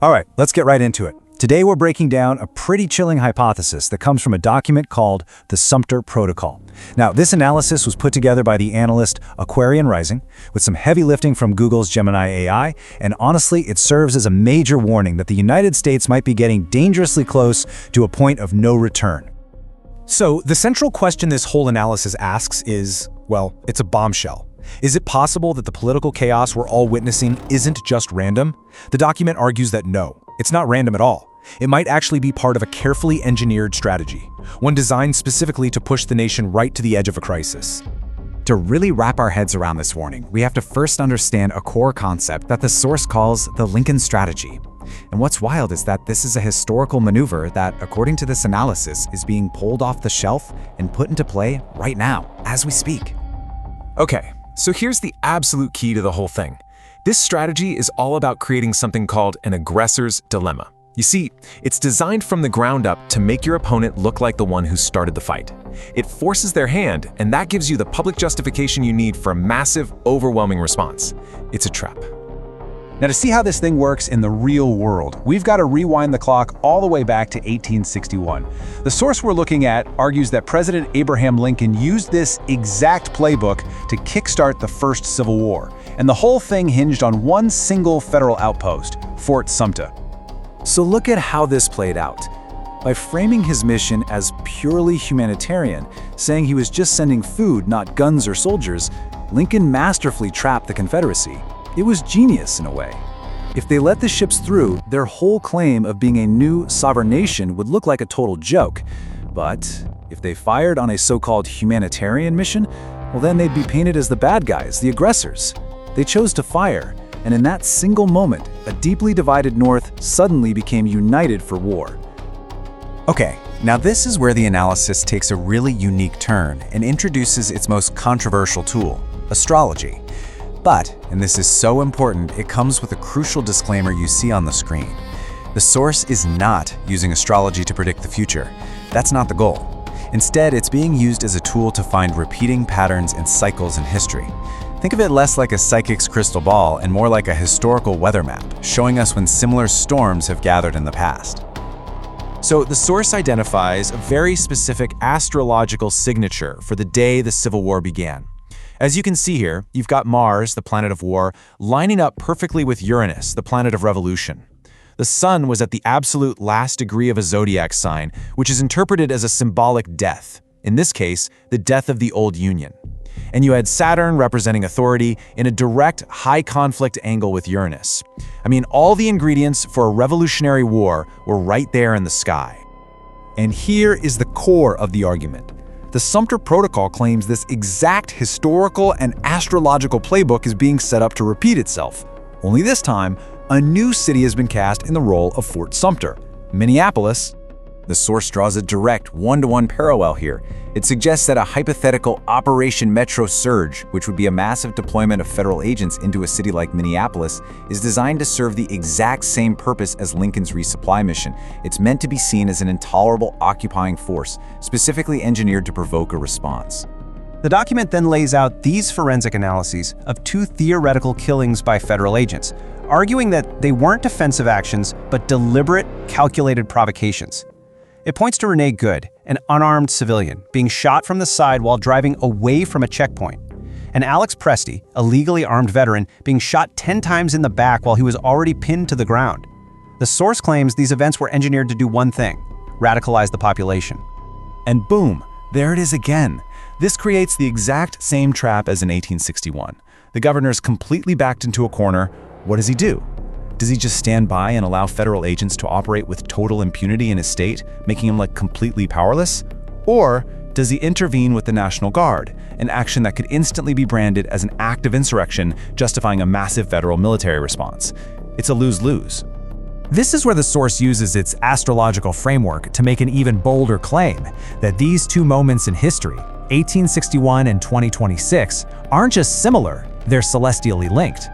All right, let's get right into it. Today we're breaking down a pretty chilling hypothesis that comes from a document called the Sumter Protocol. Now, this analysis was put together by the analyst Aquarian with some heavy lifting from Google's Gemini AI, and honestly, it serves as a major warning that the United States might be getting dangerously close to a point of no return. So, the central question this whole analysis asks is, well, it's a bombshell. Is it possible that the political chaos we're all witnessing isn't just random? The document argues that no, it's not random at all. It might actually be part of a carefully engineered strategy, one designed specifically to push the nation right to the edge of a crisis. To really wrap our heads around this warning, we have to first understand a core concept that the source calls the Lincoln strategy. And what's wild is that this is a historical maneuver that, according to this analysis, is being pulled off the shelf and put into play right now, as we speak. Okay, so here's the absolute key to the whole thing. This strategy is all about creating something called an aggressor's dilemma. You see, it's designed from the ground up to make your opponent look like the one who started the fight. It forces their hand, and that gives you the public justification you need for a massive, overwhelming response. It's a trap. Now, to see how this thing works in the real world, we've got to rewind the clock all the way back to 1861. The source we're looking at argues that President Abraham Lincoln used this exact playbook to kickstart the First Civil War, and the whole thing hinged on one single federal outpost, Fort Sumter. So look at how this played out. By framing his mission as purely humanitarian, saying he was just sending food, not guns or soldiers, Lincoln masterfully trapped the Confederacy. It was genius in a way. If they let the ships through, their whole claim of being a new sovereign nation would look like a total joke. But if they fired on a so-called humanitarian mission, well, then they'd be painted as the bad guys, the aggressors. They chose to fire, and in that single moment, a deeply divided North suddenly became united for war. Okay, now this is where the analysis takes a really unique turn and introduces its most controversial tool, astrology. But, and this is so important, it comes with a crucial disclaimer you see on the screen. The source is not using astrology to predict the future. That's not the goal. Instead, it's being used as a tool to find repeating patterns and cycles in history. Think of it less like a psychic's crystal ball and more like a historical weather map, showing us when similar storms have gathered in the past. So the source identifies a very specific astrological signature for the day the Civil War began. As you can see here, you've got Mars, the planet of war, lining up perfectly with Uranus, the planet of revolution. The sun was at the absolute last degree of a zodiac sign, which is interpreted as a symbolic death, in this case, the death of the old Union. And you had Saturn representing authority in a direct high-conflict angle with Uranus. I mean, all the ingredients for a revolutionary war were right there in the sky. And here is the core of the argument. The Sumter Protocol claims this exact historical and astrological playbook is being set up to repeat itself. Only this time, a new city has been cast in the role of Fort Sumter, Minneapolis. The source draws a direct one-to-one parallel here. It suggests that a hypothetical Operation Metro Surge, which would be a massive deployment of federal agents into a city like Minneapolis, is designed to serve the exact same purpose as Lincoln's resupply mission. It's meant to be seen as an intolerable occupying force, specifically engineered to provoke a response. The document then lays out these forensic analyses of two theoretical killings by federal agents, arguing that they weren't defensive actions, but deliberate, calculated provocations. It points to Renee Good, an unarmed civilian, being shot from the side while driving away from a checkpoint, and Alex Presti, a legally armed veteran, being shot 10 times in the back while he was already pinned to the ground. The source claims these events were engineered to do one thing: radicalize the population. And boom, there it is again. This creates the exact same trap as in 1861. The governor's completely backed into a corner. What does he do? Does he just stand by and allow federal agents to operate with total impunity in his state, making him look completely powerless? Or does he intervene with the National Guard, an action that could instantly be branded as an act of insurrection, justifying a massive federal military response? It's a lose-lose. This is where the source uses its astrological framework to make an even bolder claim that these two moments in history, 1861 and 2026, aren't just similar, they're celestially linked.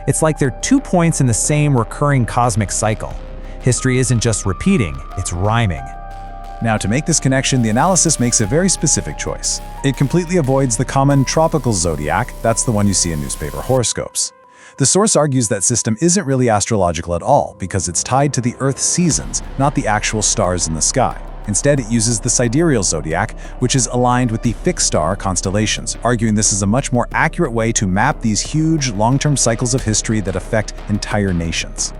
It's like they're 2 points in the same recurring cosmic cycle. History isn't just repeating, it's rhyming. Now, to make this connection, the analysis makes a very specific choice. It completely avoids the common tropical zodiac, that's the one you see in newspaper horoscopes. The source argues that system isn't really astrological at all because it's tied to the Earth's seasons, not the actual stars in the sky. Instead, it uses the sidereal zodiac, which is aligned with the fixed star constellations, arguing this is a much more accurate way to map these huge, long-term cycles of history that affect entire nations.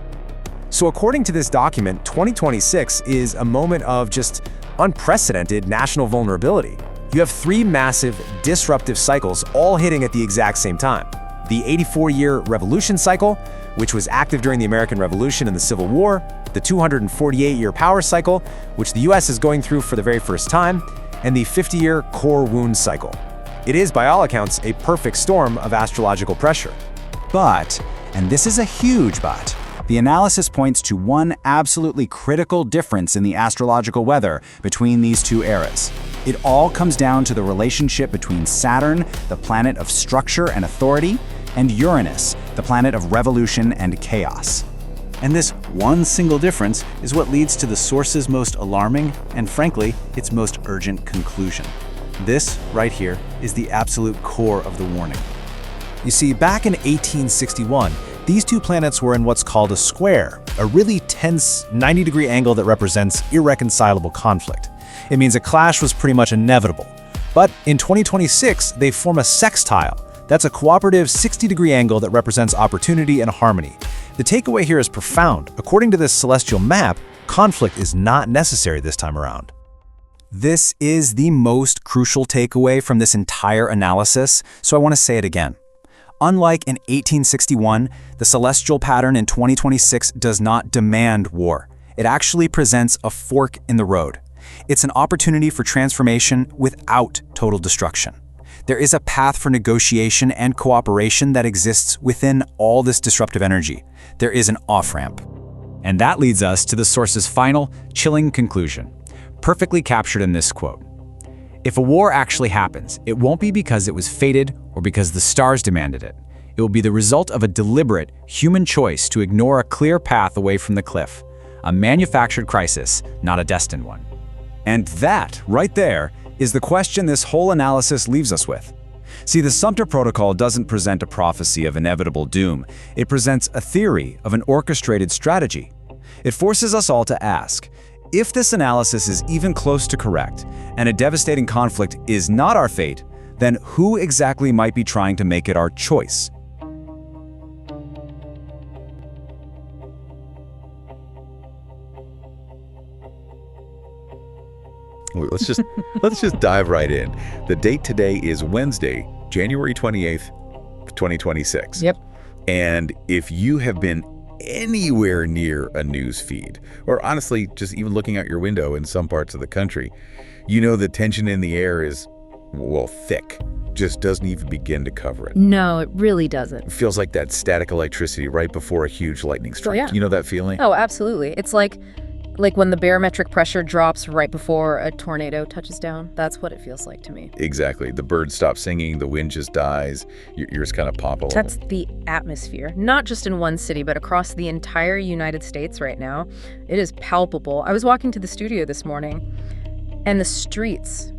So according to this document, 2026 is a moment of just unprecedented national vulnerability. You have 3 massive, disruptive cycles all hitting at the exact same time. The 84-year revolution cycle, which was active during the American Revolution and the Civil War, the 248-year power cycle, which the US is going through for the very first time, and the 50-year core wound cycle. It is, by all accounts, a perfect storm of astrological pressure. But, and this is a huge but, the analysis points to one absolutely critical difference in the astrological weather between these two eras. It all comes down to the relationship between Saturn, the planet of structure and authority, and Uranus, the planet of revolution and chaos. And this one single difference is what leads to the source's most alarming and, frankly, its most urgent conclusion. This, right here, is the absolute core of the warning. You see, back in 1861, these two planets were in what's called a square, a really tense 90-degree angle that represents irreconcilable conflict. It means a clash was pretty much inevitable. But in 2026, they form a sextile. That's a cooperative 60-degree angle that represents opportunity and harmony. The takeaway here is profound. According to this celestial map, conflict is not necessary this time around. This is the most crucial takeaway from this entire analysis, so I want to say it again. Unlike in 1861, the celestial pattern in 2026 does not demand war. It actually presents a fork in the road. It's an opportunity for transformation without total destruction. There is a path for negotiation and cooperation that exists within all this disruptive energy. There is an off-ramp. And that leads us to the source's final, chilling conclusion, perfectly captured in this quote. If a war actually happens, it won't be because it was fated or because the stars demanded it. It will be the result of a deliberate, human choice to ignore a clear path away from the cliff. A manufactured crisis, not a destined one. And that, right there, is the question this whole analysis leaves us with. See, the Sumter Protocol doesn't present a prophecy of inevitable doom. It presents a theory of an orchestrated strategy. It forces us all to ask, if this analysis is even close to correct, and a devastating conflict is not our fate, then who exactly might be trying to make it our choice? Let's just dive right in. The date today is Wednesday, January 28th, 2026. Yep. And if you have been anywhere near a news feed, or honestly, just even looking out your window in some parts of the country, you know the tension in the air is, well, thick. Just doesn't even begin to cover it. No, it really doesn't. It feels like that static electricity right before a huge lightning strike. Oh, yeah. You know that feeling? Oh, absolutely. It's like when the barometric pressure drops right before a tornado touches down. That's what it feels like to me. Exactly. The birds stop singing, the wind just dies, your ears kind of pop a little. That's the atmosphere, not just in one city, but across the entire United States right now. It is palpable. I was walking to the studio this morning, and the streets,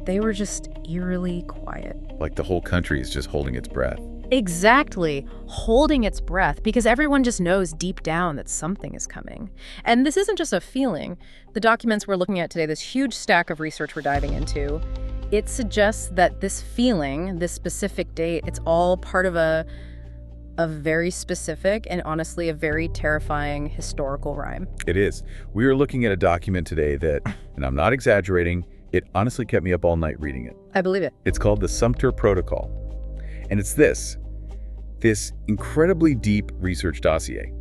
they were just eerily quiet. Like the whole country is just holding its breath. Exactly, holding its breath, because everyone just knows deep down that something is coming. And this isn't just a feeling. The documents we're looking at today, this huge stack of research we're diving into, it suggests that this feeling, this specific date, it's all part of a very specific and honestly a very terrifying historical rhyme. It is. We are looking at a document today that, and I'm not exaggerating, it honestly kept me up all night reading it. I believe it. It's called the Sumter Protocol. And it's this incredibly deep research dossier.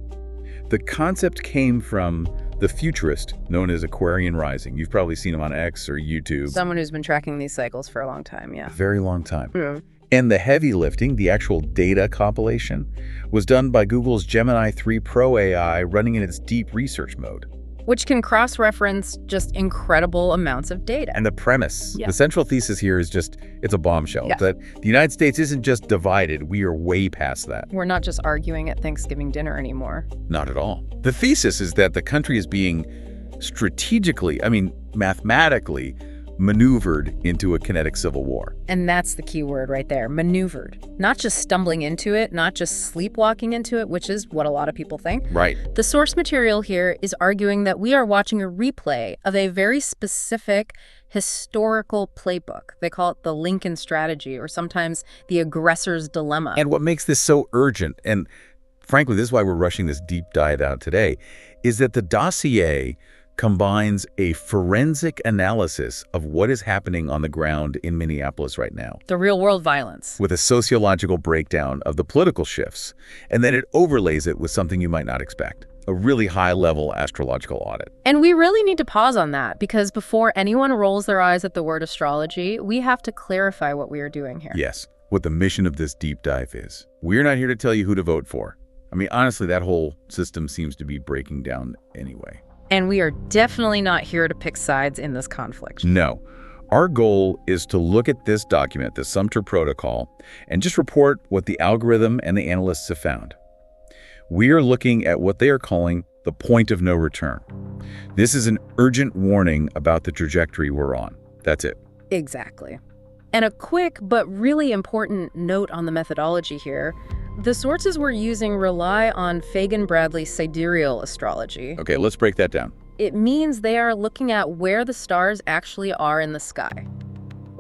The concept came from the futurist known as Aquarian Rising. You've probably seen him on X or YouTube. Someone who's been tracking these cycles for a long time, yeah. A very long time. Yeah. And the heavy lifting, the actual data compilation, was done by Google's Gemini 3 Pro AI running in its deep research mode. Which can cross-reference just incredible amounts of data. And the premise, Yeah. the central thesis here is just, it's a bombshell. Yeah. That the United States isn't just divided, we are way past that. We're not just arguing at Thanksgiving dinner anymore. Not at all. The thesis is that the country is being strategically, mathematically, maneuvered into a kinetic civil war. And that's the key word right there, maneuvered. Not just stumbling into it, not just sleepwalking into it, which is what a lot of people think. Right. The source material here is arguing that we are watching a replay of a very specific historical playbook. They call it the Lincoln strategy, or sometimes the aggressor's dilemma. And what makes this so urgent, and frankly, this is why we're rushing this deep dive out today, is that the dossier combines a forensic analysis of what is happening on the ground in Minneapolis right now, The real-world violence. with a sociological breakdown of the political shifts, and then it overlays it with something you might not expect, a really high-level astrological audit. And we really need to pause on that, because before anyone rolls their eyes at the word astrology, we have to clarify what we are doing here. Yes, what the mission of this deep dive is. We're not here to tell you who to vote for. I mean, honestly, that whole system seems to be breaking down anyway. And we are definitely not here to pick sides in this conflict. No. Our goal is to look at this document, the Sumter Protocol, and just report what the algorithm and the analysts have found. We are looking at what they are calling the point of no return. This is an urgent warning about the trajectory we're on. That's it. Exactly. And a quick but really important note on the methodology here. The sources we're using rely on Fagan-Bradley's sidereal astrology. Okay, let's break that down. It means they are looking at where the stars actually are in the sky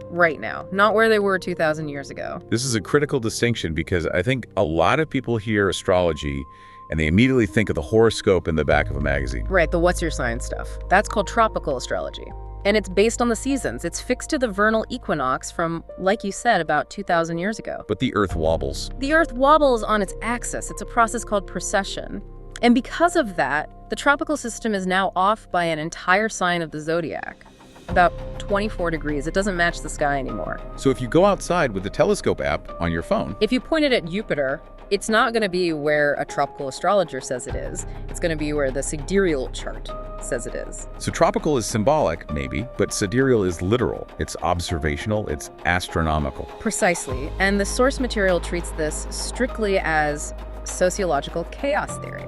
right now, not where they were 2,000 years ago. This is a critical distinction because I think a lot of people hear astrology and they immediately think of the horoscope in the back of a magazine. Right, the what's your sign stuff. That's called tropical astrology. And it's based on the seasons. It's fixed to the vernal equinox from, like you said, about 2,000 years ago. But the Earth wobbles. The Earth wobbles on its axis. It's a process called precession. And because of that, the tropical system is now off by an entire sign of the zodiac, about 24 degrees. It doesn't match the sky anymore. So if you go outside with the telescope app on your phone, If you point it at Jupiter, it's not going to be where a tropical astrologer says it is. It's going to be where the sidereal chart says it is. so tropical is symbolic, maybe, but sidereal is literal. It's observational, it's astronomical. Precisely. And the source material treats this strictly as sociological chaos theory.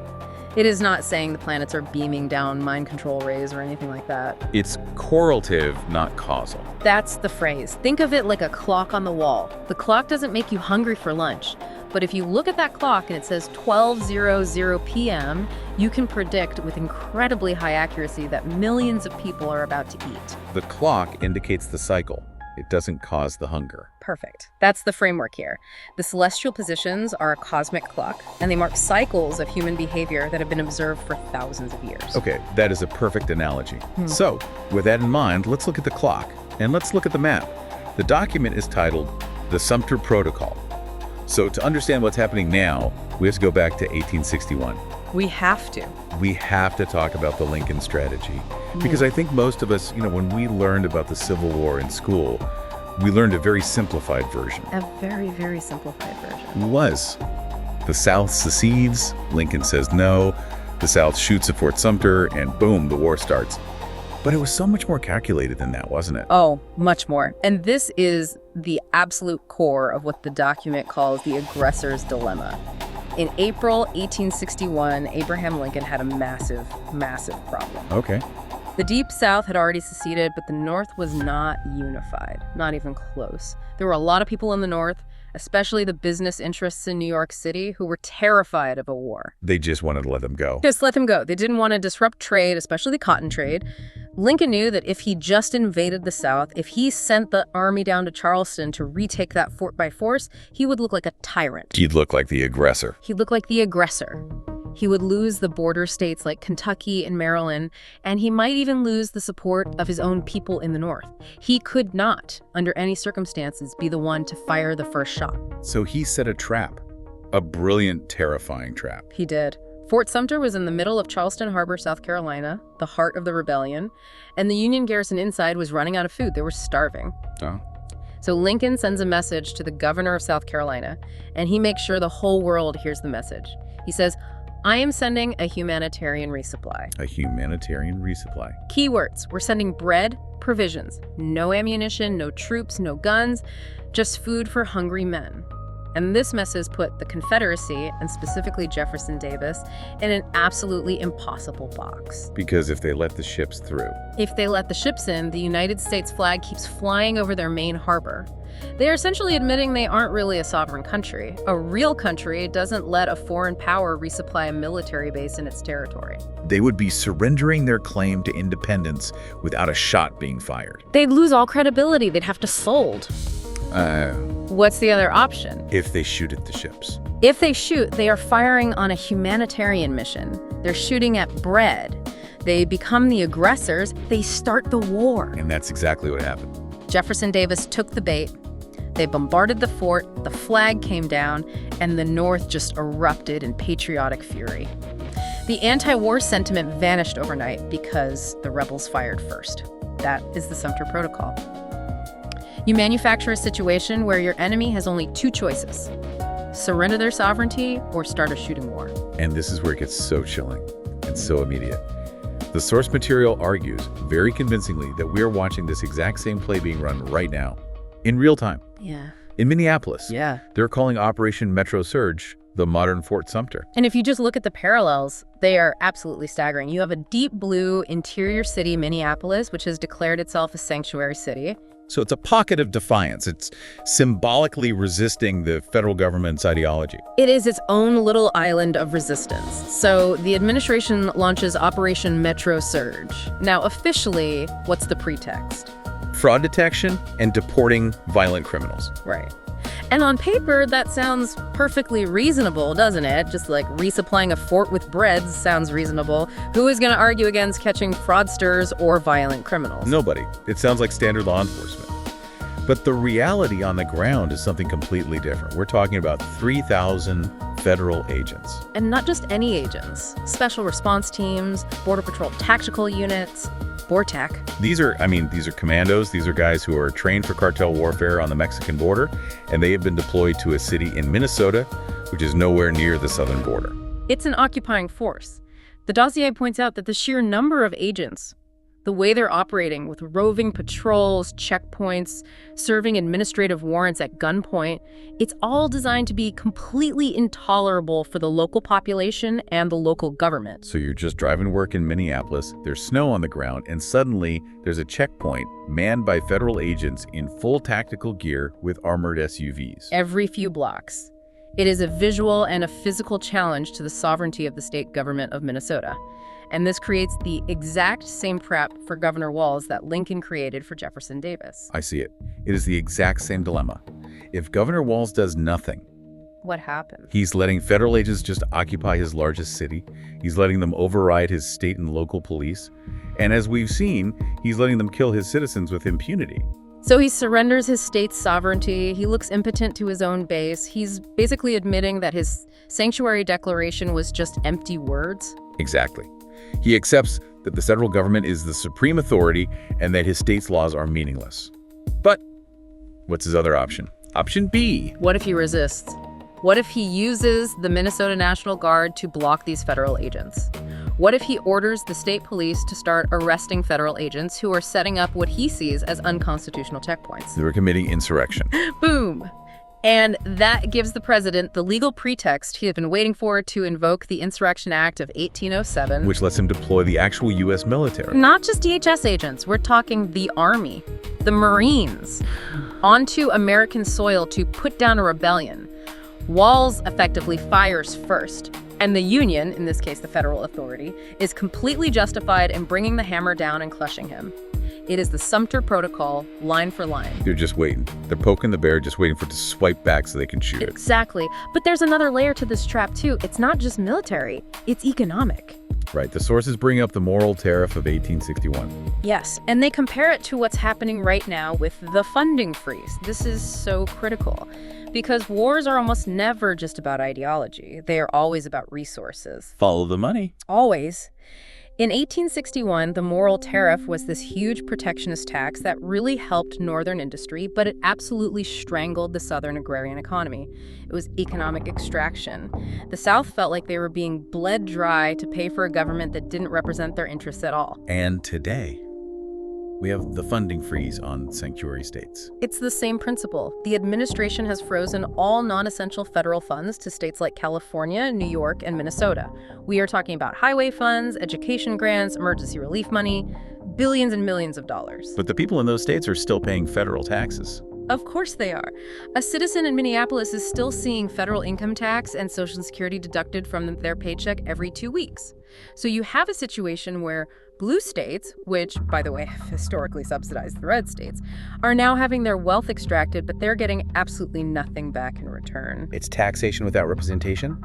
It is not saying the planets are beaming down mind control rays or anything like that. It's correlative, not causal. That's the phrase. Think of it like a clock on the wall. The clock doesn't make you hungry for lunch, but if you look at that clock and it says 12:00 p.m., you can predict with incredibly high accuracy that millions of people are about to eat. The clock indicates the cycle. It doesn't cause the hunger. Perfect. That's the framework here. The celestial positions are a cosmic clock, and they mark cycles of human behavior that have been observed for thousands of years. Okay, that is a perfect analogy. So, with that in mind, let's look at the clock, and let's look at the map. The document is titled the Sumter Protocol. So to understand what's happening now, we have to go back to 1861. We have to. We have to talk about the Lincoln strategy. Because I think most of us, when we learned about the Civil War in school, we learned a very simplified version. A very, very simplified version. It was. The South secedes, Lincoln says no, the South shoots at Fort Sumter, and boom, the war starts. But it was so much more calculated than that, wasn't it? Oh, much more. And this is the absolute core of what the document calls the aggressor's dilemma. In April 1861, Abraham Lincoln had a massive, massive problem. Okay. The Deep South had already seceded, but the North was not unified, not even close. There were a lot of people in the North, especially the business interests in New York City, who were terrified of a war. They just wanted to let them go. Just let them go. They didn't want to disrupt trade, especially the cotton trade. Lincoln knew that if he just invaded the South, if he sent the army down to Charleston to retake that fort by force, he would look like a tyrant. He'd look like the aggressor. He'd look like the aggressor. He would lose the border states like Kentucky and Maryland, and he might even lose the support of his own people in the North. He could not, under any circumstances, be the one to fire the first shot. So he set a trap. A brilliant, terrifying trap. He did. Fort Sumter was in the middle of Charleston Harbor, South Carolina, the heart of the rebellion, and the Union garrison inside was running out of food. They were starving. Oh. So Lincoln sends a message to the governor of South Carolina, and he makes sure the whole world hears the message. He says, "I am sending a humanitarian resupply." A humanitarian resupply. Keywords: we're sending bread, provisions, no ammunition, no troops, no guns, just food for hungry men. And this mess has put the Confederacy, and specifically Jefferson Davis, in an absolutely impossible box. Because if they let the ships through. If they let the ships in, the United States flag keeps flying over their main harbor. They are essentially admitting they aren't really a sovereign country. A real country doesn't let a foreign power resupply a military base in its territory. They would be surrendering their claim to independence without a shot being fired. They'd lose all credibility. They'd have to sold. What's the other option? If they shoot at the ships. If they shoot, they are firing on a humanitarian mission. They're shooting at bread. They become the aggressors. They start the war. And that's exactly what happened. Jefferson Davis took the bait. They bombarded the fort, the flag came down, and the North just erupted in patriotic fury. The anti-war sentiment vanished overnight because the rebels fired first. That is the Sumter Protocol. You manufacture a situation where your enemy has only two choices: surrender their sovereignty or start a shooting war. And this is where it gets so chilling and so immediate. The source material argues very convincingly that we are watching this exact same play being run right now, in real time. Yeah. In Minneapolis, Yeah. they're calling Operation Metro Surge the modern Fort Sumter. And if you just look at the parallels, they are absolutely staggering. You have a deep blue interior city, Minneapolis, which has declared itself a sanctuary city. So it's a pocket of defiance. It's symbolically resisting the federal government's ideology. It is its own little island of resistance. So the administration launches Operation Metro Surge. Now, officially, what's the pretext? Fraud detection and deporting violent criminals. Right. And on paper, that sounds perfectly reasonable, doesn't it? Just like resupplying a fort with bread sounds reasonable. Who is going to argue against catching fraudsters or violent criminals? Nobody. It sounds like standard law enforcement. But the reality on the ground is something completely different. We're talking about 3,000 federal agents. And not just any agents. Special response teams, Border Patrol tactical units, BORTAC. These are commandos. These are guys who are trained for cartel warfare on the Mexican border, and they have been deployed to a city in Minnesota, which is nowhere near the southern border. It's an occupying force. The dossier points out that the sheer number of agents, the way they're operating with roving patrols, checkpoints, serving administrative warrants at gunpoint, it's all designed to be completely intolerable for the local population and the local government. So you're just driving to work in Minneapolis, there's snow on the ground, and suddenly there's a checkpoint manned by federal agents in full tactical gear with armored SUVs. Every few blocks. It is a visual and a physical challenge to the sovereignty of the state government of Minnesota. And this creates the exact same trap for Governor Walz that Lincoln created for Jefferson Davis. I see it. It is the exact same dilemma. If Governor Walz does nothing, What happened? he's letting federal agents just occupy his largest city. He's letting them override his state and local police. And as we've seen, he's letting them kill his citizens with impunity. So he surrenders his state's sovereignty. He looks impotent to his own base. He's basically admitting that his sanctuary declaration was just empty words. Exactly. He accepts that the federal government is the supreme authority and that his state's laws are meaningless. But what's his other option? Option B. What if he resists? What if he uses the Minnesota National Guard to block these federal agents? What if he orders the state police to start arresting federal agents who are setting up what he sees as unconstitutional checkpoints? They were committing insurrection. Boom! And that gives the president the legal pretext he had been waiting for to invoke the Insurrection Act of 1807. Which lets him deploy the actual U.S. military. Not just DHS agents, we're talking the Army, the Marines, onto American soil to put down a rebellion. Walz effectively fires first, and the Union, in this case the federal authority, is completely justified in bringing the hammer down and crushing him. It is the Sumter Protocol, line for line. They're just waiting. They're poking the bear, just waiting for it to swipe back so they can shoot it. Exactly. But there's another layer to this trap, too. It's not just military. It's economic. Right. The sources bring up the moral tariff of 1861. Yes, and they compare it to what's happening right now with the funding freeze. This is so critical because wars are almost never just about ideology. They are always about resources. Follow the money. Always. In 1861, the moral tariff was this huge protectionist tax that really helped northern industry, but it absolutely strangled the southern agrarian economy. It was economic extraction. The South felt like they were being bled dry to pay for a government that didn't represent their interests at all. And today, We have the funding freeze on sanctuary states. It's the same principle. The administration has frozen all non-essential federal funds to states like California, New York, and Minnesota. We are talking about highway funds, education grants, emergency relief money, billions and millions of dollars. But the people in those states are still paying federal taxes. Of course they are. A citizen in Minneapolis is still seeing federal income tax and Social Security deducted from their paycheck every 2 weeks. So you have a situation where blue states, which, by the way, have historically subsidized the red states, are now having their wealth extracted, but they're getting absolutely nothing back in return. It's taxation without representation?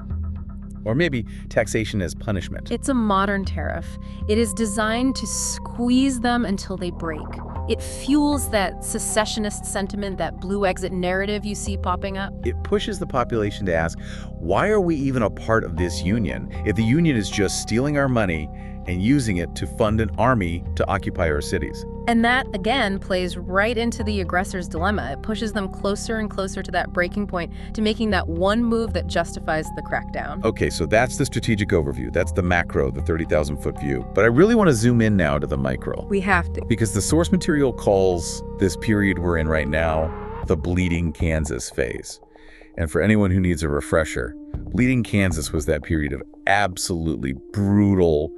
Or maybe taxation as punishment. It's a modern tariff. It is designed to squeeze them until they break. It fuels that secessionist sentiment, that blue exit narrative you see popping up. It pushes the population to ask, why are we even a part of this union if the union is just stealing our money and using it to fund an army to occupy our cities? And that, again, plays right into the aggressor's dilemma. It pushes them closer and closer to that breaking point, to making that one move that justifies the crackdown. Okay, so that's the strategic overview. That's the macro, the 30,000-foot view. But I really want to zoom in now to the micro. We have to. Because the source material calls this period we're in right now the Bleeding Kansas phase. And for anyone who needs a refresher, Bleeding Kansas was that period of absolutely brutal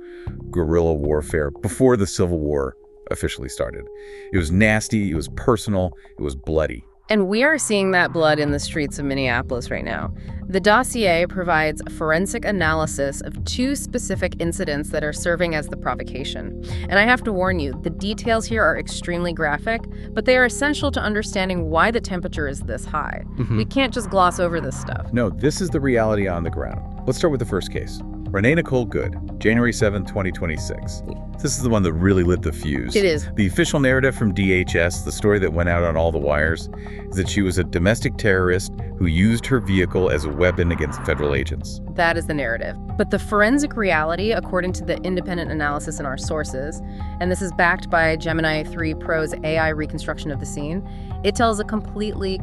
guerrilla warfare before the Civil War officially started. It was nasty, it was personal, it was bloody. And we are seeing that blood in the streets of Minneapolis right now. The dossier provides a forensic analysis of 2 specific incidents that are serving as the provocation. And I have to warn you, the details here are extremely graphic, but they are essential to understanding why the temperature is this high. We can't just gloss over this stuff. No, this is the reality on the ground. Let's start with the first case. Renee Nicole Good, January 7, 2026. This is the one that really lit the fuse. It is. The official narrative from DHS, the story that went out on all the wires, is that she was a domestic terrorist who used her vehicle as a weapon against federal agents. That is the narrative. But the forensic reality, according to the independent analysis in our sources, and this is backed by Gemini 3 Pro's AI reconstruction of the scene, it tells a completely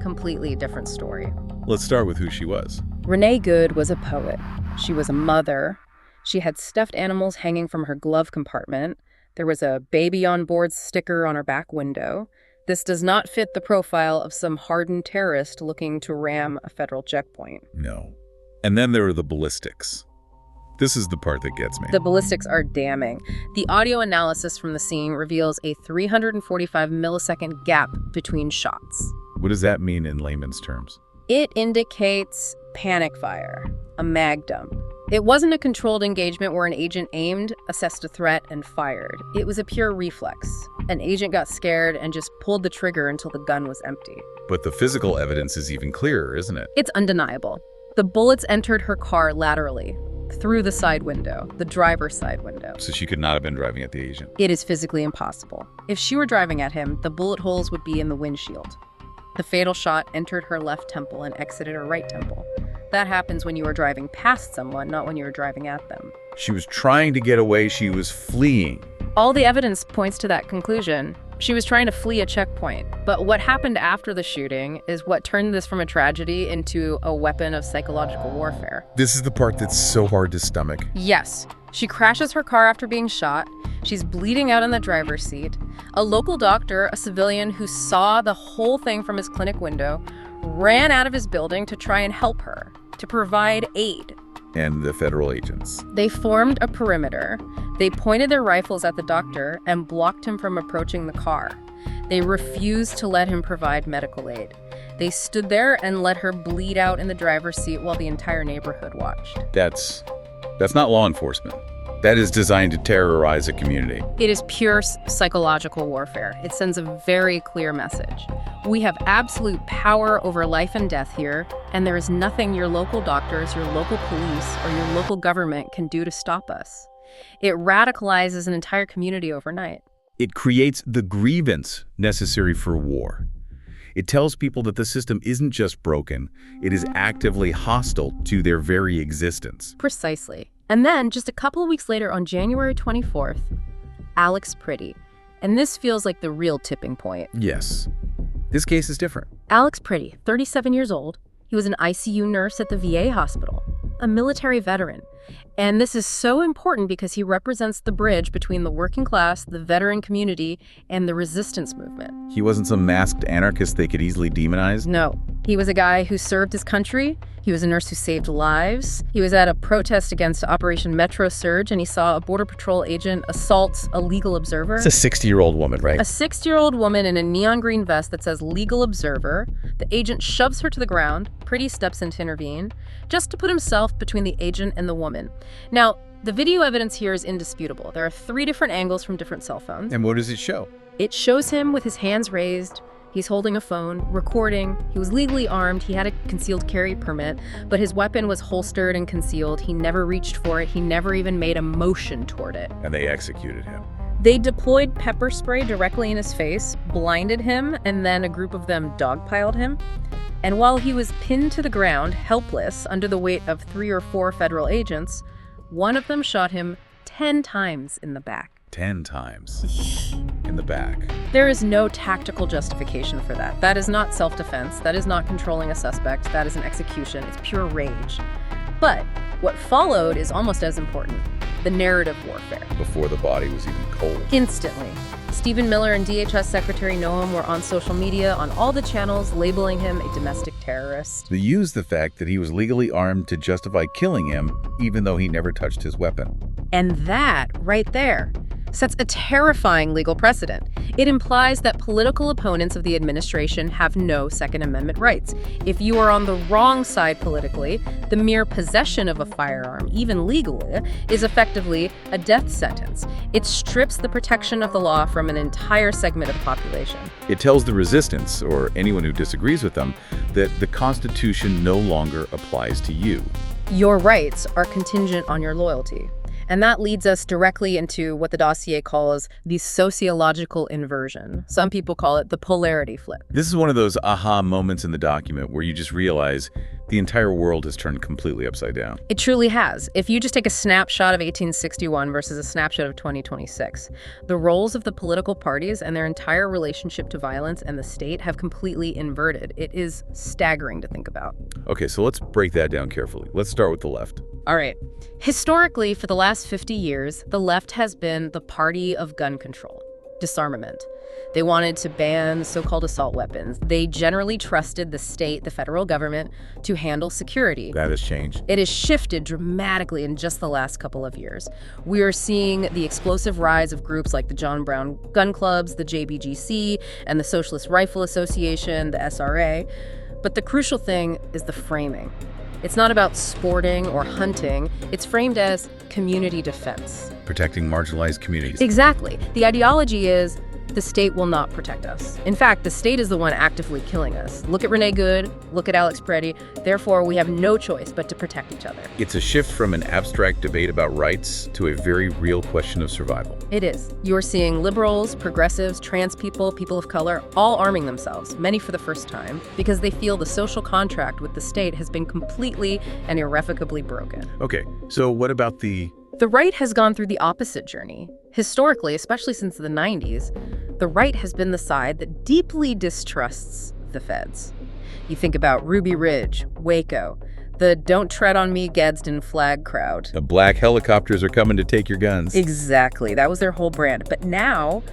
different story. Let's start with who she was. Renee Good was a poet. She was a mother. She had stuffed animals hanging from her glove compartment. There was a baby on board sticker on her back window. This does not fit the profile of some hardened terrorist looking to ram a federal checkpoint. No. And then there are the ballistics. This is the part that gets me. The ballistics are damning. The audio analysis from the scene reveals a 345 millisecond gap between shots. What does that mean in layman's terms? It indicates panic fire, a mag dump. It wasn't a controlled engagement where an agent aimed, assessed a threat, and fired. It was a pure reflex. An agent got scared and just pulled the trigger until the gun was empty. But the physical evidence is even clearer, isn't it? It's undeniable. The bullets entered her car laterally, through the side window, the driver's side window. So she could not have been driving at the agent. It is physically impossible. If she were driving at him, the bullet holes would be in the windshield. The fatal shot entered her left temple and exited her right temple. That happens when you are driving past someone, not when you are driving at them. She was trying to get away. She was fleeing. All the evidence points to that conclusion. She was trying to flee a checkpoint. But what happened after the shooting is what turned this from a tragedy into a weapon of psychological warfare. This is the part that's so hard to stomach. Yes. She crashes her car after being shot. She's bleeding out in the driver's seat. A local doctor, a civilian who saw the whole thing from his clinic window, ran out of his building to try and help her, to provide aid. And the federal agents. They formed a perimeter. They pointed their rifles at the doctor and blocked him from approaching the car. They refused to let him provide medical aid. They stood there and let her bleed out in the driver's seat while the entire neighborhood watched. That's not law enforcement. That is designed to terrorize a community. It is pure psychological warfare. It sends a very clear message. We have absolute power over life and death here, and there is nothing your local doctors, your local police, or your local government can do to stop us. It radicalizes an entire community overnight. It creates the grievance necessary for war. It tells people that the system isn't just broken, it is actively hostile to their very existence. Precisely. And then, just a couple of weeks later, on January 24th, Alex Pretty. And this feels like the real tipping point. Yes. This case is different. Alex Pretty, 37 years old. He was an ICU nurse at the VA hospital. a military veteran. And this is so important because he represents the bridge between the working class, the veteran community, and the resistance movement. He wasn't some masked anarchist they could easily demonize? No. He was a guy who served his country. He was a nurse who saved lives. He was at a protest against Operation Metro Surge, and he saw a Border Patrol agent assault a legal observer. It's a 60-year-old woman, right? A 60-year-old woman in a neon green vest that says legal observer. The agent shoves her to the ground. Pretty steps in to intervene, just to put himself between the agent and the woman. Now, the video evidence here is indisputable. There are 3 different angles from different cell phones. And what does it show? It shows him with his hands raised. He's holding a phone, recording. He was legally armed. He had a concealed carry permit, but his weapon was holstered and concealed. He never reached for it. He never even made a motion toward it. And they executed him. They deployed pepper spray directly in his face, blinded him, and then a group of them dogpiled him. And while he was pinned to the ground, helpless, under the weight of 3 or 4 federal agents, one of them shot him 10 times in the back. 10 times in the back. There is no tactical justification for that. That is not self-defense. That is not controlling a suspect. That is an execution. It's pure rage. But what followed is almost as important. The narrative warfare. Before the body was even cold. Instantly. Stephen Miller and DHS Secretary Noam were on social media on all the channels labeling him a domestic terrorist. They used the fact that he was legally armed to justify killing him, even though he never touched his weapon. And that, right there, sets a terrifying legal precedent. It implies that political opponents of the administration have no Second Amendment rights. If you are on the wrong side politically, the mere possession of a firearm, even legally, is effectively a death sentence. It strips the protection of the law from an entire segment of the population. It tells the resistance, or anyone who disagrees with them, that the Constitution no longer applies to you. Your rights are contingent on your loyalty. And that leads us directly into what the dossier calls the sociological inversion. Some people call it the polarity flip. This is one of those aha moments in the document where you just realize the entire world has turned completely upside down. It truly has. If you just take a snapshot of 1861 versus a snapshot of 2026, the roles of the political parties and their entire relationship to violence and the state have completely inverted. It is staggering to think about. Okay, so let's break that down carefully. Let's start with the left. All right. Historically, for the last 50 years, the left has been the party of gun control, disarmament. They wanted to ban so-called assault weapons. They generally trusted the state, the federal government, to handle security. That has changed. It has shifted dramatically in just the last couple of years. We are seeing the explosive rise of groups like the John Brown gun clubs, the JBGC, and the Socialist Rifle Association, the SRA. But the crucial thing is the framing. It's not about sporting or hunting. It's framed as community defense. Protecting marginalized communities. Exactly. The ideology is the state will not protect us. In fact, the state is the one actively killing us. Look at Renee Good, look at Alex Preddy. Therefore, we have no choice but to protect each other. It's a shift from an abstract debate about rights to a very real question of survival. It is. You're seeing liberals, progressives, trans people, people of color, all arming themselves, many for the first time, because they feel the social contract with the state has been completely and irrevocably broken. Okay, so what about the right has gone through the opposite journey. Historically, especially since the 90s, the right has been the side that deeply distrusts the feds. You think about Ruby Ridge, Waco, the Don't Tread on Me Gadsden flag crowd. The black helicopters are coming to take your guns. Exactly. That was their whole brand. But now,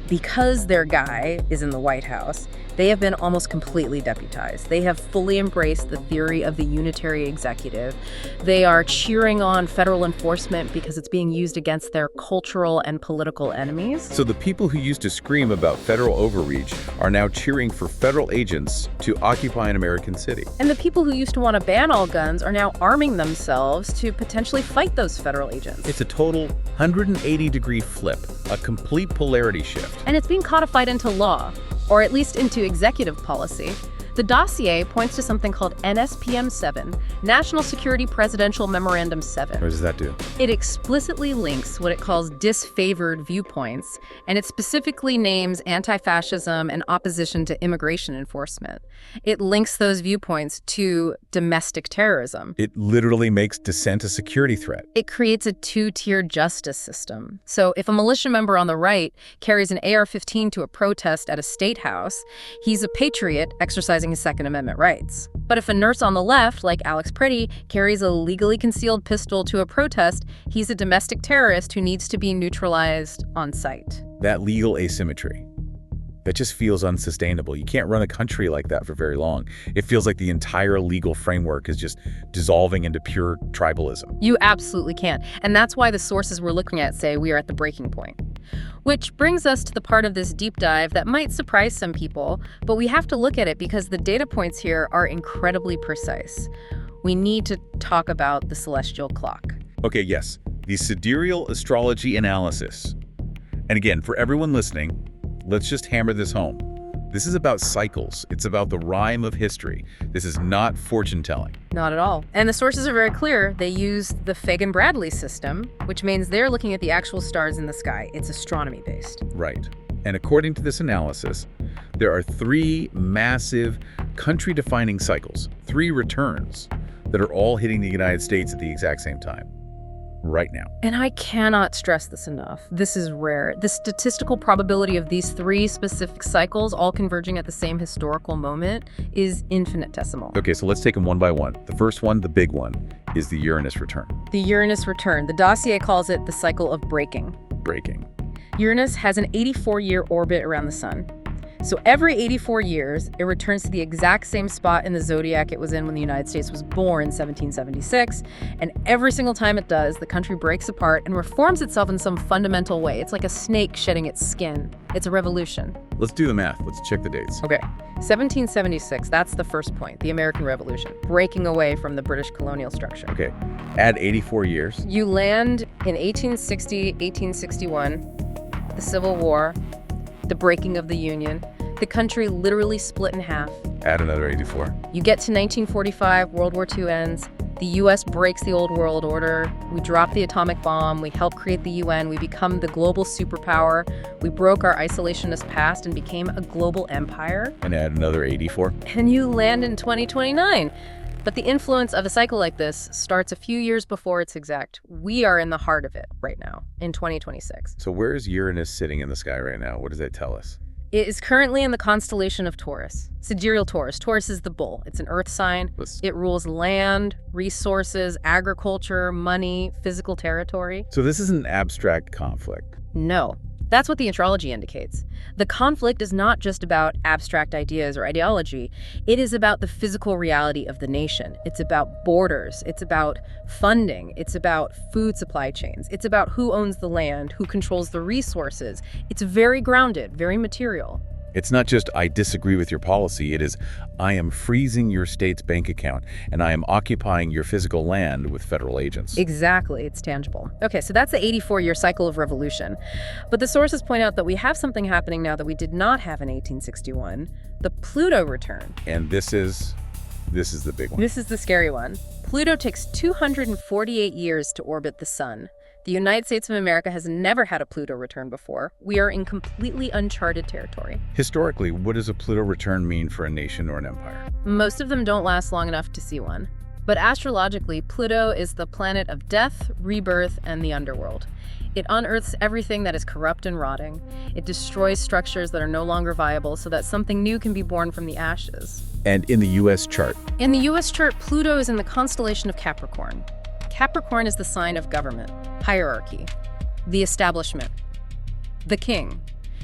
because their guy is in the White House, they have been almost completely deputized. They have fully embraced the theory of the unitary executive. They are cheering on federal enforcement because it's being used against their cultural and political enemies. So the people who used to scream about federal overreach are now cheering for federal agents to occupy an American city. And the people who used to want to ban all guns are now arming themselves to potentially fight those federal agents. It's a total 180-degree flip, a complete polarity shift. And it's being codified into law, or at least into executive policy. The dossier points to something called NSPM 7, National Security Presidential Memorandum 7. What does that do? It explicitly links what it calls disfavored viewpoints, and it specifically names anti-fascism and opposition to immigration enforcement. It links those viewpoints to domestic terrorism. It literally makes dissent a security threat. It creates a two-tier justice system. So if a militia member on the right carries an AR-15 to a protest at a state house, he's a patriot exercising exercising his Second Amendment rights. But if a nurse on the left, like Alex Pretty, carries a legally concealed pistol to a protest, he's a domestic terrorist who needs to be neutralized on sight. That legal asymmetry, that just feels unsustainable. You can't run a country like that for very long. It feels like the entire legal framework is just dissolving into pure tribalism. You absolutely can't. And that's why the sources we're looking at say we are at the breaking point. Which brings us to the part of this deep dive that might surprise some people, but we have to look at it because the data points here are incredibly precise. We need to talk about the celestial clock. Okay, yes, the sidereal astrology analysis. And again, for everyone listening, let's just hammer this home. This is about cycles. It's about the rhyme of history. This is not fortune-telling. Not at all. And the sources are very clear. They use the Fagan-Bradley system, which means they're looking at the actual stars in the sky. It's astronomy-based. Right. And according to this analysis, there are 3 massive country-defining cycles, 3 returns that are all hitting the United States at the exact same time. Right now. And I cannot stress this enough. This is rare. The statistical probability of these 3 specific cycles all converging at the same historical moment is infinitesimal. Okay, so let's take them one by one. The first one, the big one, is the Uranus return. The Uranus return. The dossier calls it the cycle of breaking. Breaking. Uranus has an 84-year orbit around the sun. So every 84 years, it returns to the exact same spot in the zodiac it was in when the United States was born in 1776. And every single time it does, the country breaks apart and reforms itself in some fundamental way. It's like a snake shedding its skin. It's a revolution. Let's do the math. Let's check the dates. Okay, 1776, that's the first point, the American Revolution, breaking away from the British colonial structure. Okay, add 84 years. You land in 1860, 1861, the Civil War, the breaking of the Union. The country literally split in half. Add another 84. You get to 1945, World War II ends. The U.S. breaks the old world order. We drop the atomic bomb. We help create the UN. We become the global superpower. We broke our isolationist past and became a global empire. And add another 84. And you land in 2029. But the influence of a cycle like this starts a few years before its exact. We are in the heart of it right now, in 2026. So where is Uranus sitting in the sky right now? What does that tell us? It is currently in the constellation of Taurus, sidereal Taurus. Taurus is the bull. It's an earth sign. It rules land, resources, agriculture, money, physical territory. So this is an abstract conflict. No. That's what the astrology indicates. The conflict is not just about abstract ideas or ideology. It is about the physical reality of the nation. It's about borders. It's about funding. It's about food supply chains. It's about who owns the land, who controls the resources. It's very grounded, very material. It's not just, I disagree with your policy. It is, I am freezing your state's bank account, and I am occupying your physical land with federal agents. Exactly. It's tangible. Okay, so that's the 84-year cycle of revolution. But the sources point out that we have something happening now that we did not have in 1861, the Pluto return. And this is the big one. This is the scary one. Pluto takes 248 years to orbit the sun. The United States of America has never had a Pluto return before. We are in completely uncharted territory. Historically, what does a Pluto return mean for a nation or an empire? Most of them don't last long enough to see one. But astrologically, Pluto is the planet of death, rebirth, and the underworld. It unearths everything that is corrupt and rotting. It destroys structures that are no longer viable so that something new can be born from the ashes. And in the U.S. chart? In the U.S. chart, Pluto is in the constellation of Capricorn. Capricorn is the sign of government, hierarchy, the establishment, the king.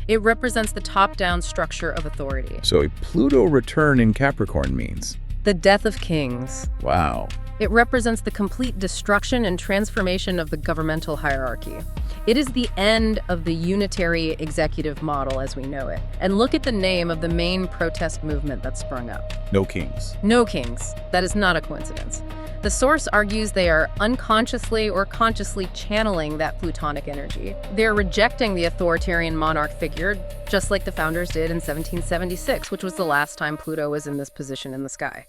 It represents the top-down structure of authority. So a Pluto return in Capricorn means? The death of kings. Wow. It represents the complete destruction and transformation of the governmental hierarchy. It is the end of the unitary executive model as we know it. And look at the name of the main protest movement that sprung up. No kings. No kings. That is not a coincidence. The source argues they are unconsciously or consciously channeling that plutonic energy. They're rejecting the authoritarian monarch figure, just like the founders did in 1776, which was the last time Pluto was in this position in the sky.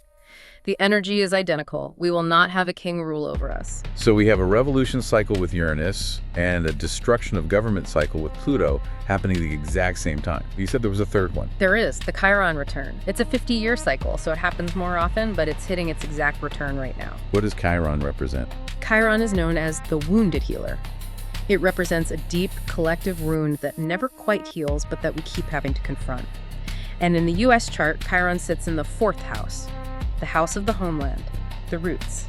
The energy is identical. We will not have a king rule over us. So we have a revolution cycle with Uranus and a destruction of government cycle with Pluto happening at the exact same time. You said there was a third one. There is, the Chiron return. It's a 50-year cycle, so it happens more often, but it's hitting its exact return right now. What does Chiron represent? Chiron is known as the wounded healer. It represents a deep, collective wound that never quite heals, but that we keep having to confront. And in the U.S. chart, Chiron sits in the 4th house, the house of the homeland, the roots,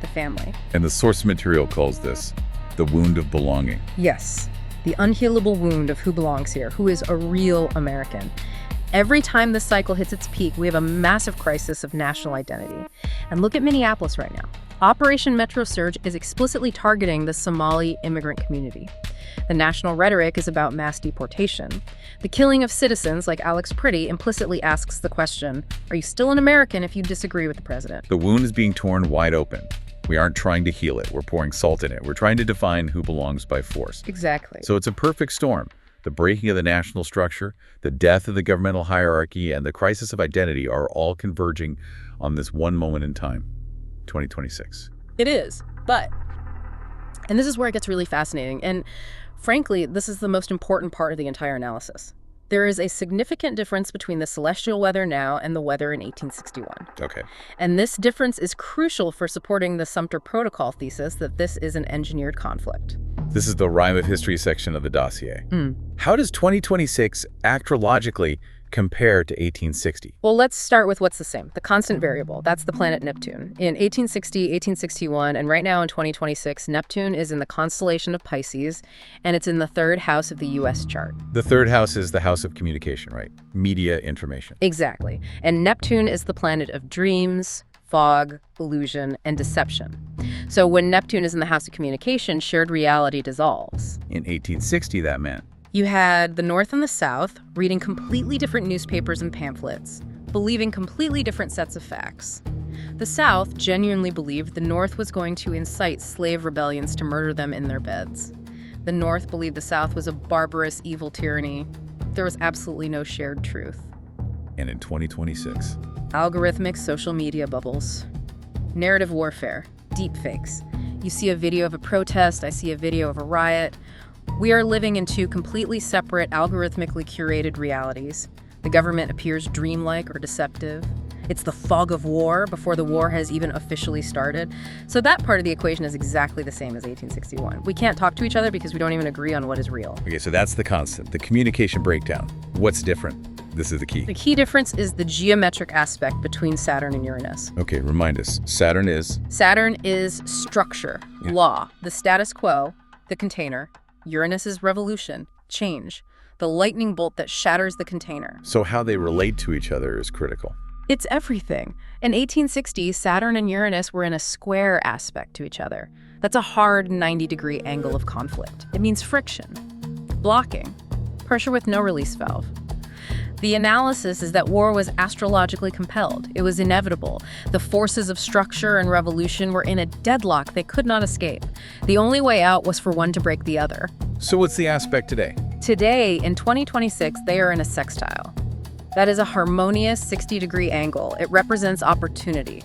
the family. And the source material calls this the wound of belonging. Yes, the unhealable wound of who belongs here, who is a real American. Every time this cycle hits its peak, we have a massive crisis of national identity. And look at Minneapolis right now. Operation Metro Surge is explicitly targeting the Somali immigrant community. The national rhetoric is about mass deportation. The killing of citizens like Alex Pretty implicitly asks the question, are you still an American if you disagree with the president? The wound is being torn wide open. We aren't trying to heal it. We're pouring salt in it. We're trying to define who belongs by force. Exactly. So it's a perfect storm. The breaking of the national structure, the death of the governmental hierarchy, and the crisis of identity are all converging on this one moment in time, 2026. It is, and this is where it gets really fascinating. And frankly, this is the most important part of the entire analysis. There is a significant difference between the celestial weather now and the weather in 1861. Okay. And this difference is crucial for supporting the Sumter Protocol thesis that this is an engineered conflict. This is the rhyme of history section of the dossier. How does 2026 astrologically compare to 1860? Well, let's start with what's the same. The constant variable, that's the planet Neptune. In 1860, 1861, and right now in 2026, Neptune is in the constellation of Pisces, and it's in the 3rd house of the U.S. chart. The 3rd house is the house of communication, right? Media information. Exactly. And Neptune is the planet of dreams, fog, illusion, and deception. So when Neptune is in the house of communication, shared reality dissolves. In 1860, that meant You had the North and the South reading completely different newspapers and pamphlets, believing completely different sets of facts. The South genuinely believed the North was going to incite slave rebellions to murder them in their beds. The North believed the South was a barbarous, evil tyranny. There was absolutely no shared truth. and in 2026. Algorithmic social media bubbles. Narrative warfare. Deepfakes. You see a video of a protest, I see a video of a riot. We are living in two completely separate, algorithmically curated realities. The government appears dreamlike or deceptive. It's the fog of war before the war has even officially started. So that part of the equation is exactly the same as 1861. We can't talk to each other because we don't even agree on what is real. Okay, so that's the constant, the communication breakdown. What's different? This is the key. The key difference is the geometric aspect between Saturn and Uranus. Okay, remind us. Saturn is structure, law, the status quo, the container. Uranus is revolution, change, the lightning bolt that shatters the container. So how they relate to each other is critical. It's everything. In 1860, Saturn and Uranus were in a square aspect to each other. That's a hard 90-degree angle of conflict. It means friction, blocking, pressure with no release valve. The analysis is that war was astrologically compelled. It was inevitable. The forces of structure and revolution were in a deadlock they could not escape. The only way out was for one to break the other. So what's the aspect today? Today, in 2026, they are in a sextile. That is a harmonious 60-degree angle. It represents opportunity,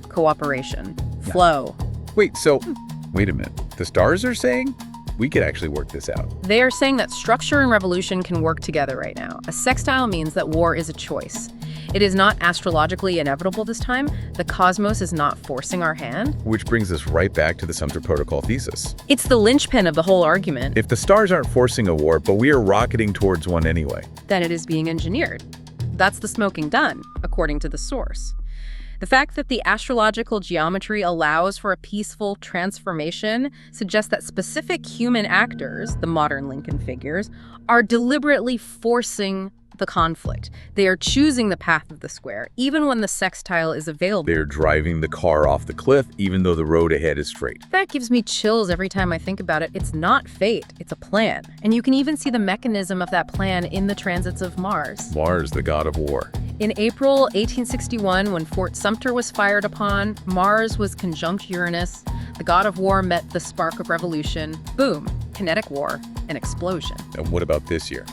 cooperation, flow. Wait a minute. The stars are saying we could actually work this out. They are saying that structure and revolution can work together right now. A sextile means that war is a choice. It is not astrologically inevitable this time. The cosmos is not forcing our hand. Which brings us right back to the Sumter Protocol thesis. It's the linchpin of the whole argument. If the stars aren't forcing a war, but we are rocketing towards one anyway. Then it is being engineered. That's the smoking gun, according to the source. The fact that the astrological geometry allows for a peaceful transformation suggests that specific human actors, the modern Lincoln figures, are deliberately forcing the conflict. They are choosing the path of the square, even when the sextile is available. They're driving the car off the cliff, even though the road ahead is straight. That gives me chills every time I think about it. It's not fate, it's a plan. And you can even see the mechanism of that plan in the transits of Mars. Mars, the god of war. In April 1861, when Fort Sumter was fired upon, Mars was conjunct Uranus. The god of war met the spark of revolution. Boom, kinetic war, an explosion. And what about this year?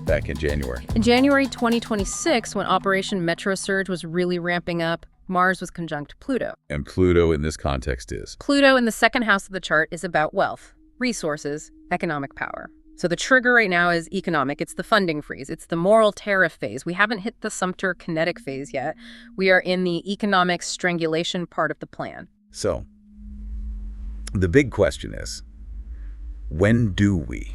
Back in January. In January 2026, when Operation Metro Surge was really ramping up, Mars was conjunct Pluto. And Pluto in this context is? Pluto in the second house of the chart is about wealth, resources, economic power. So the trigger right now is economic. It's the funding freeze. It's the moral tariff phase. We haven't hit the Sumter kinetic phase yet. We are in the economic strangulation part of the plan. So, the big question is, when do we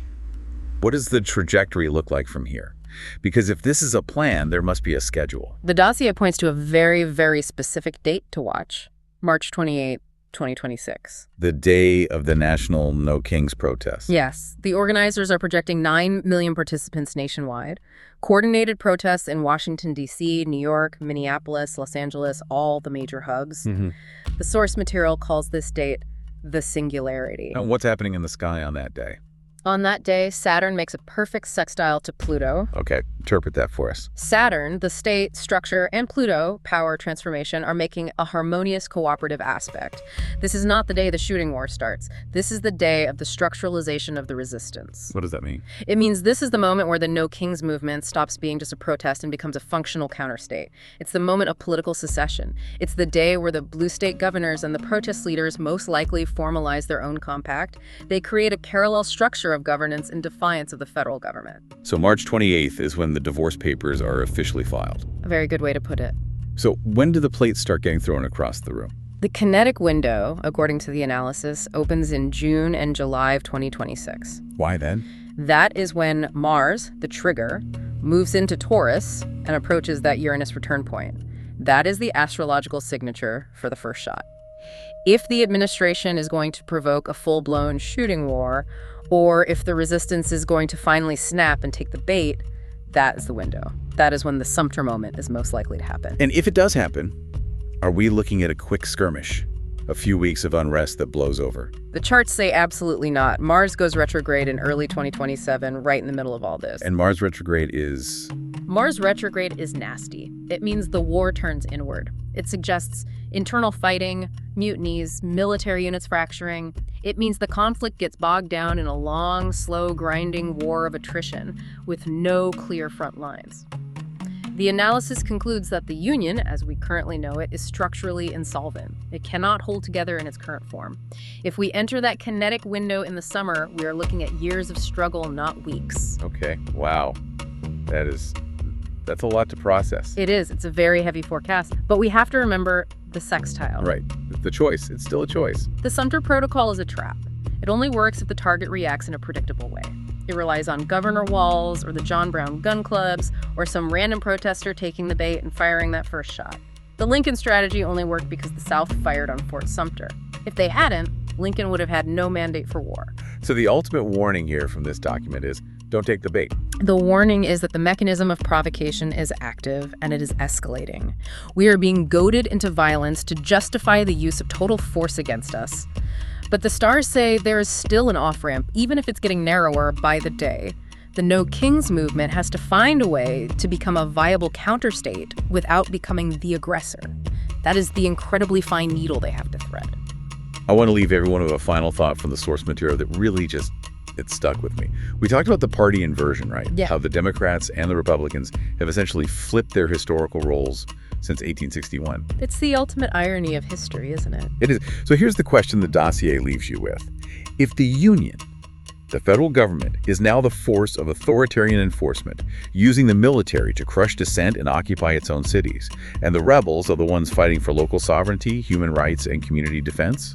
What does the trajectory look like from here? Because if this is a plan, there must be a schedule. The dossier points to a very, very specific date to watch, March 28, 2026. The day of the National No Kings protest. Yes, the organizers are projecting 9 million participants nationwide. Coordinated protests in Washington, D.C., New York, Minneapolis, Los Angeles, all the major hubs. The source material calls this date the singularity. And what's happening in the sky on that day? On that day, Saturn makes a perfect sextile to Pluto. Okay, interpret that for us. Saturn, the state, structure, and Pluto, power transformation, are making a harmonious cooperative aspect. This is not the day the shooting war starts. This is the day of the structuralization of the resistance. What does that mean? It means this is the moment where the No Kings movement stops being just a protest and becomes a functional counterstate. It's the moment of political secession. It's the day where the blue state governors and the protest leaders most likely formalize their own compact. They create a parallel structure of governance in defiance of the federal government. So March 28th is when the divorce papers are officially filed. A very good way to put it. So when do the plates start getting thrown across the room? The kinetic window, according to the analysis, opens in June and July of 2026. Why then? That is when Mars, the trigger, moves into Taurus and approaches that Uranus return point. That is the astrological signature for the first shot. If the administration is going to provoke a full-blown shooting war, or if the resistance is going to finally snap and take the bait, that is the window. That is when the Sumter moment is most likely to happen. And if it does happen, are we looking at a quick skirmish? A few weeks of unrest that blows over? The charts say absolutely not. Mars goes retrograde in early 2027, right in the middle of all this. And Mars retrograde is? Mars retrograde is nasty. It means the war turns inward. It suggests internal fighting, mutinies, military units fracturing. It means the conflict gets bogged down in a long, slow, grinding war of attrition with no clear front lines. The analysis concludes that the Union, as we currently know it, is structurally insolvent. It cannot hold together in its current form. If we enter that kinetic window in the summer, we are looking at years of struggle, not weeks. Okay, wow. That's a lot to process. It is. It's a very heavy forecast. But we have to remember the sextile. Right. The choice. It's still a choice. The Sumter Protocol is a trap. It only works if the target reacts in a predictable way. It relies on governor walls or the John Brown gun clubs or some random protester taking the bait and firing that first shot. The Lincoln strategy only worked because the South fired on Fort Sumter. If they hadn't, Lincoln would have had no mandate for war. So the ultimate warning here from this document is don't take the bait. The warning is that the mechanism of provocation is active and it is escalating. We are being goaded into violence to justify the use of total force against us. But the stars say there is still an off-ramp, even if it's getting narrower by the day. The No Kings movement has to find a way to become a viable counterstate without becoming the aggressor. That is the incredibly fine needle they have to thread. I want to leave everyone with a final thought from the source material that really it stuck with me. We talked about the party inversion, right? Yeah. How the Democrats and the Republicans have essentially flipped their historical roles since 1861. It's the ultimate irony of history, isn't it? It is. So here's the question the dossier leaves you with. If the Union, the federal government, is now the force of authoritarian enforcement, using the military to crush dissent and occupy its own cities, and the rebels are the ones fighting for local sovereignty, human rights, and community defense,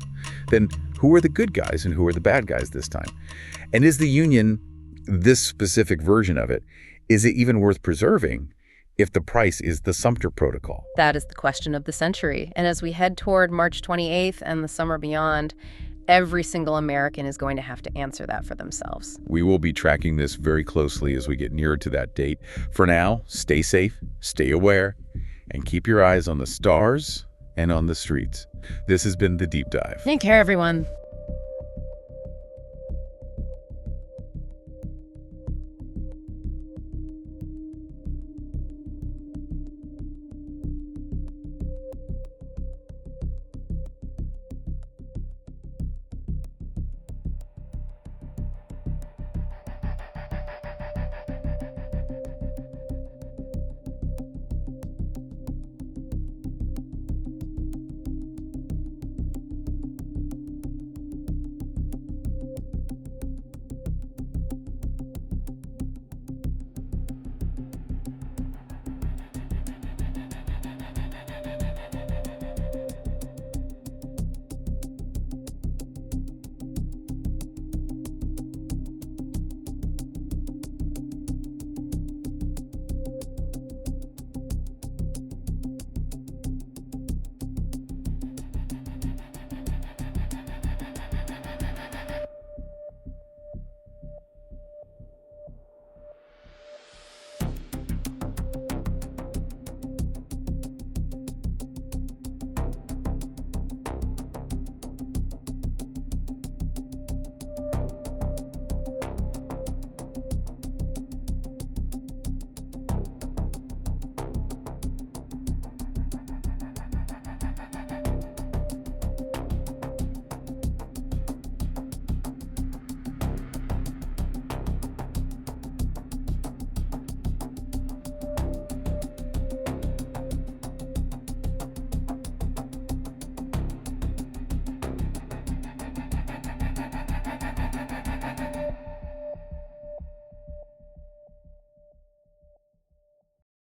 then who are the good guys and who are the bad guys this time? And is the Union, this specific version of it, is it even worth preserving if the price is the Sumter Protocol? That is the question of the century. And as we head toward March 28th and the summer beyond, every single American is going to have to answer that for themselves. We will be tracking this very closely as we get nearer to that date. For now, stay safe, stay aware, and keep your eyes on the stars and on the streets. This has been The Deep Dive. Take care, everyone.